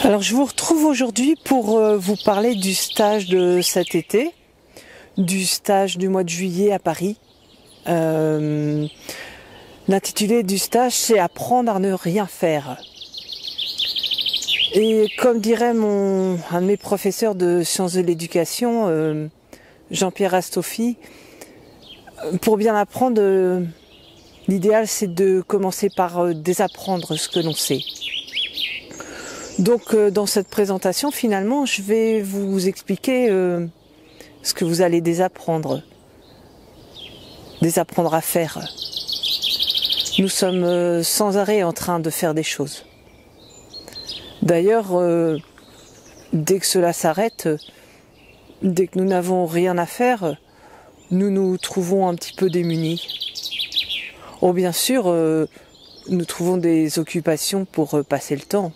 Alors je vous retrouve aujourd'hui pour vous parler du stage de cet été, du stage du mois de juillet à Paris. L'intitulé du stage, c'est apprendre à ne rien faire. Et comme dirait un de mes professeurs de sciences de l'éducation, Jean-Pierre Astolfi, pour bien apprendre, l'idéal c'est de commencer par désapprendre ce que l'on sait. Donc dans cette présentation, finalement, je vais vous expliquer ce que vous allez désapprendre à faire. Nous sommes sans arrêt en train de faire des choses. D'ailleurs, dès que cela s'arrête, dès que nous n'avons rien à faire, nous nous trouvons un petit peu démunis. Oh, bien sûr, nous trouvons des occupations pour passer le temps.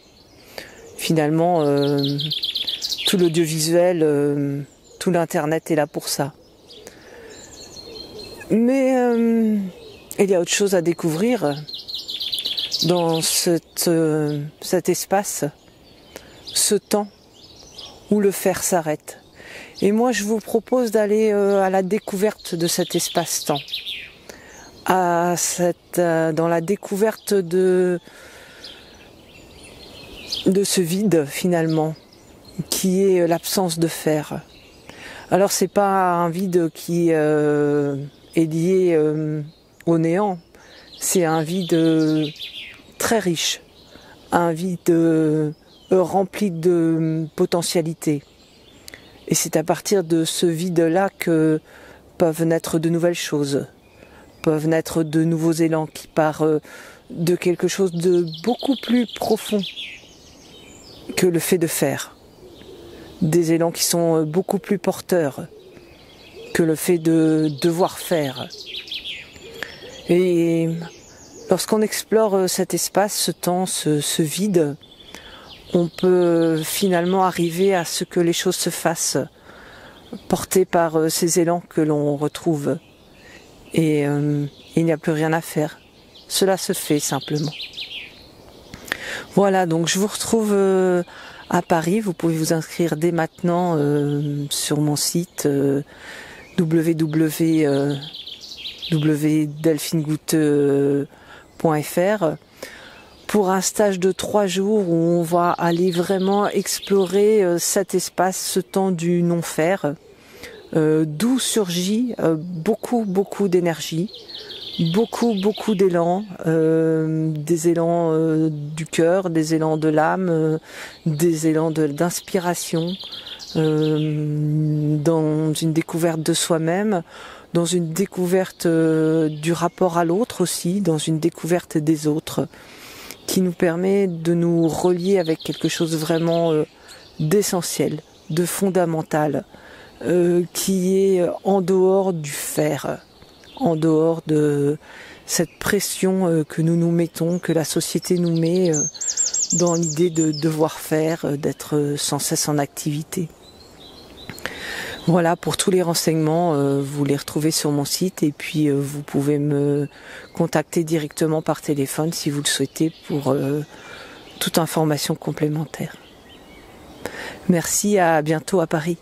Finalement, tout l'audiovisuel, tout l'internet est là pour ça. Mais il y a autre chose à découvrir dans cet espace, ce temps où le faire s'arrête. Et moi, je vous propose d'aller à la découverte de cet espace-temps, dans la découverte de ce vide finalement, qui est l'absence de faire. Alors c'est pas un vide qui est lié au néant, c'est un vide très riche, un vide rempli de potentialités. Et c'est à partir de ce vide-là que peuvent naître de nouvelles choses, peuvent naître de nouveaux élans qui partent de quelque chose de beaucoup plus profond que le fait de faire. Des élans qui sont beaucoup plus porteurs que le fait de devoir faire. Et lorsqu'on explore cet espace, ce temps, ce vide, on peut finalement arriver à ce que les choses se fassent, portées par ces élans que l'on retrouve. Et il n'y a plus rien à faire. Cela se fait simplement. Voilà, donc je vous retrouve à Paris. Vous pouvez vous inscrire dès maintenant sur mon site www.delphinegoutteux.fr pour un stage de 3 jours où on va aller vraiment explorer cet espace, ce temps du non-faire, d'où surgit beaucoup d'énergie. Beaucoup d'élan, des élans du cœur, des élans de l'âme, des élans d'inspiration, dans une découverte de soi-même, dans une découverte du rapport à l'autre aussi, dans une découverte des autres, qui nous permet de nous relier avec quelque chose vraiment d'essentiel, de fondamental, qui est en dehors du faire. En dehors de cette pression que nous nous mettons, que la société nous met dans l'idée de devoir faire, d'être sans cesse en activité. Voilà, pour tous les renseignements, vous les retrouvez sur mon site et puis vous pouvez me contacter directement par téléphone si vous le souhaitez pour toute information complémentaire. Merci, à bientôt à Paris.